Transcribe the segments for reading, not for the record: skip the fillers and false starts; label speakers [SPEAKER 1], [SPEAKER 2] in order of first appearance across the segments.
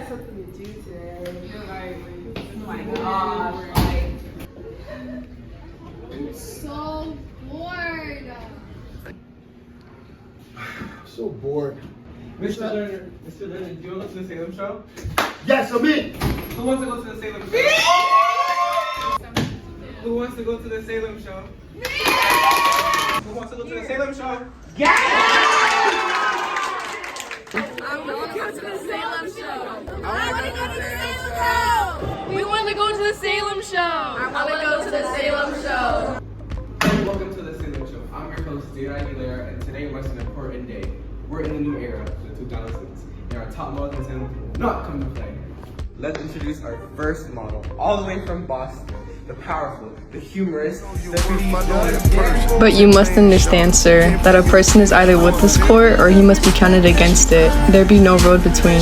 [SPEAKER 1] something to do today. You're right. Oh my gosh.
[SPEAKER 2] I'm so bored.
[SPEAKER 3] So bored.
[SPEAKER 4] Mr. Leonard, do you want to go to the Salem show?
[SPEAKER 3] Yes, I'm in.
[SPEAKER 4] Who wants to go to the Salem show? Who wants to go to the Salem show? Who wants to go to the Salem show?
[SPEAKER 2] I want to go to the Salem show. I want to go to the Salem show. We want to go to the Salem show. I want to go to the Salem show.
[SPEAKER 4] Welcome to the Salem show. I'm your host, Dana Aguilera, and today marks an important day. We're in the new era, the 2000s, and our top models will not come to play. Let's introduce our first model, all the way from Boston. The powerful, the humorous,
[SPEAKER 5] But you must understand, sir, that a person is either with this court or he must be counted against it. There be no road between.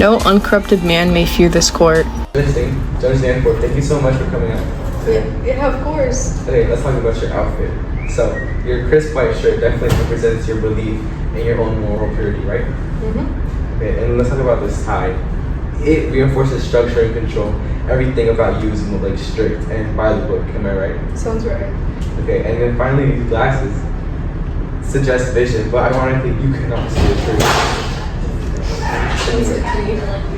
[SPEAKER 5] No uncorrupted man may fear this court.
[SPEAKER 4] Understand, thank you so much for coming out today.
[SPEAKER 5] Yeah, of course.
[SPEAKER 4] Okay, let's talk about your outfit. So, your crisp white shirt definitely represents your belief in your own moral purity, right?
[SPEAKER 5] Mm-hmm.
[SPEAKER 4] Okay, and let's talk about this tie. It reinforces structure and control. Everything about you is like strict and by the book, am I right?
[SPEAKER 5] Sounds right.
[SPEAKER 4] Okay, and then finally these glasses suggest vision, but ironically you cannot see the truth.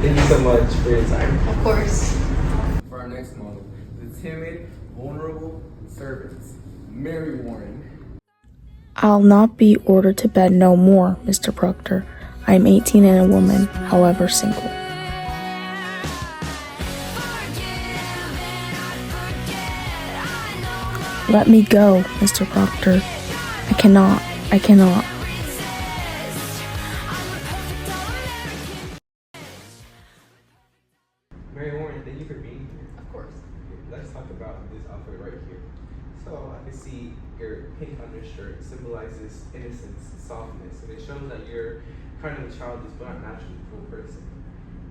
[SPEAKER 4] Thank you so much for your time.
[SPEAKER 5] Of course.
[SPEAKER 4] For our next model, the timid, vulnerable servants, Mary Warren.
[SPEAKER 6] I'll not be ordered to bed no more, Mr. Proctor. I am 18 and a woman, however single. Let me go, Mr. Proctor. I cannot.
[SPEAKER 4] Mary Warren, thank you for being here.
[SPEAKER 5] Of course.
[SPEAKER 4] Let's talk about this outfit right here. So I can see your pink undershirt symbolizes innocence, softness, and it shows that you're kind of a childish but not naturally cool person.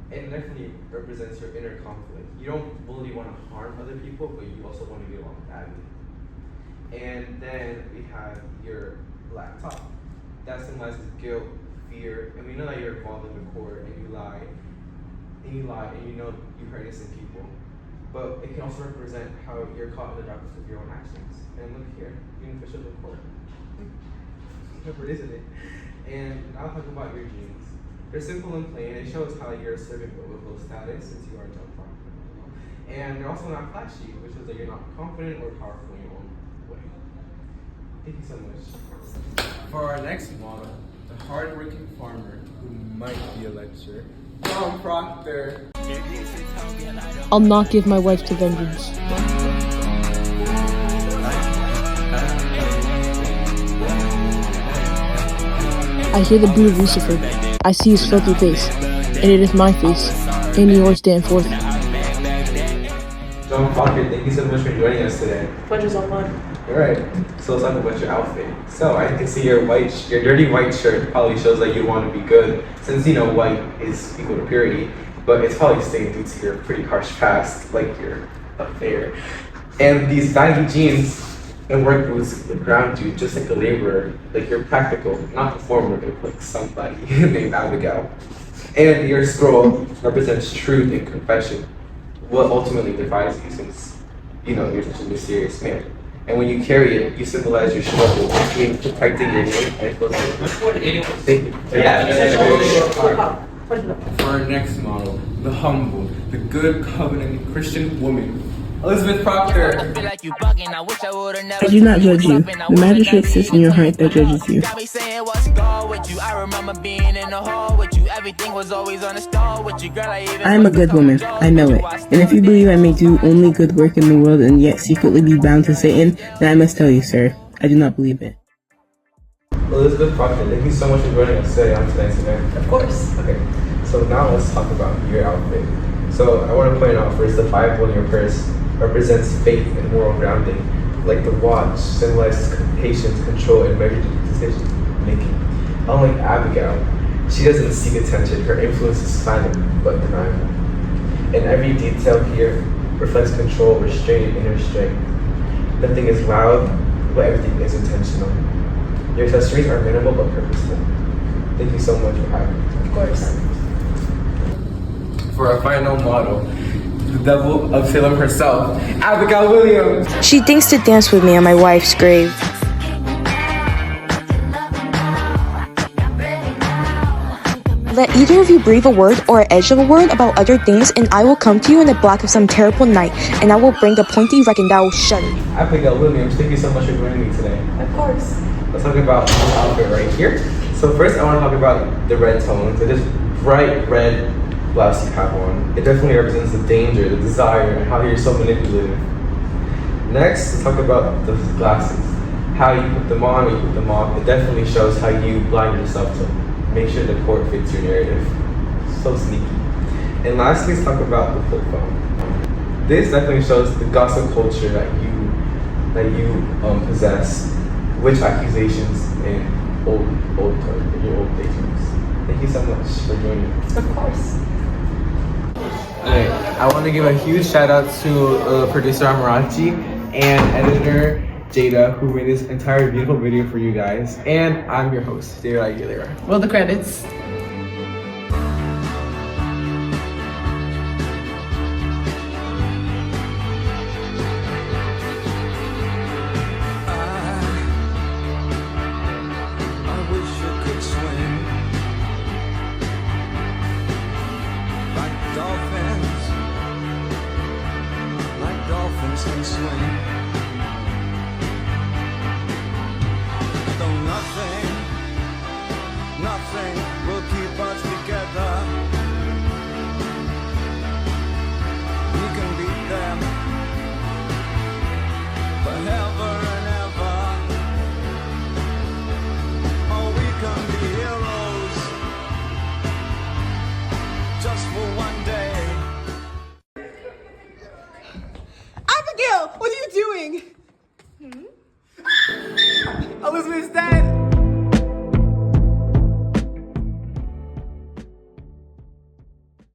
[SPEAKER 4] It definitely represents your inner conflict. You don't really want to harm other people, but you also want to get along badly. And then we have your black top. That symbolizes guilt, fear, and we know that you're involved in the court and you lie, and you know you hurt innocent people. But it can also represent how you're caught in the darkness of your own actions. And look here, being official of the court. Clever, isn't it? And now talk about your jeans. They're simple and plain. It shows how you're serving with low status since you are a jump farm. And they're also not flashy, which shows that you're not confident or powerful in your own way. Thank you so much. For our next model, the hardworking farmer who might be a lecturer, Tom Proctor.
[SPEAKER 6] I'll not give my wife to vengeance. I hear the brood of Lucifer. I see his filthy face, and it is my face, and yours stand forth.
[SPEAKER 4] John Proctor, thank you so much for joining us today.
[SPEAKER 5] Pleasure's all mine.
[SPEAKER 4] Alright, so let's talk about your outfit. So I can see your dirty white shirt probably shows that you want to be good, since you know white is equal to purity, but it's probably stained due to your pretty harsh past, like your affair. And these baggy jeans and work boots ground you just like a laborer, like you're practical, not performative like somebody named Abigail. And your scroll represents truth and confession, what ultimately divides you since you know you're such a mysterious man. And when you carry it, you symbolize your struggle between protecting your name and thank you. For our next model, the humble, the good covenant Christian woman, Elizabeth Proctor.
[SPEAKER 6] I do not judge you. The magistrate sits in your heart that judges you. I am a good woman. I know it. And if you believe I may do only good work in the world and yet secretly be bound to Satan, then I must tell you, sir, I do not believe it.
[SPEAKER 4] Elizabeth Proctor, thank you so much for joining us today on tonight's event.
[SPEAKER 5] Of course.
[SPEAKER 4] Okay, so now let's talk about your outfit. So I want to point out first the Bible in your purse represents faith and moral grounding, like the watch symbolizes patience, control, and measured decision making. Unlike Abigail, she doesn't seek attention. Her influence is silent but undeniable. And every detail here reflects control, restraint, and inner strength. Nothing is loud, but everything is intentional. Your accessories are minimal but purposeful. Thank you so much for having me.
[SPEAKER 2] Of course.
[SPEAKER 4] For our final model, the devil of Salem herself, Abigail Williams.
[SPEAKER 6] She thinks to dance with me on my wife's grave. Let either of you breathe a word or an edge of a word about other things, and I will come to you in the black of some terrible night, and I will bring the pointy wreck and thou will shudder.
[SPEAKER 4] Abigail Williams, thank you so much for joining me today.
[SPEAKER 2] Of course.
[SPEAKER 4] Let's talk about this outfit right here. So first I want to talk about the red tones. It is bright red blouse you have on. It definitely represents the danger, the desire, and how you're so manipulative. Next, let's talk about the glasses. How you put them on, when you put them off. It definitely shows how you blind yourself to make sure the court fits your narrative. So sneaky. And lastly, let's talk about the flip phone. This definitely shows the gossip culture that you possess, which accusations in your old daydreams. Thank you so much for joining me.
[SPEAKER 2] Of course.
[SPEAKER 4] Okay, I want to give a huge shout out to producer Amarachi and editor Jada, who made this entire beautiful video for you guys. And I'm your host, David Aguilera.
[SPEAKER 1] Roll the credits.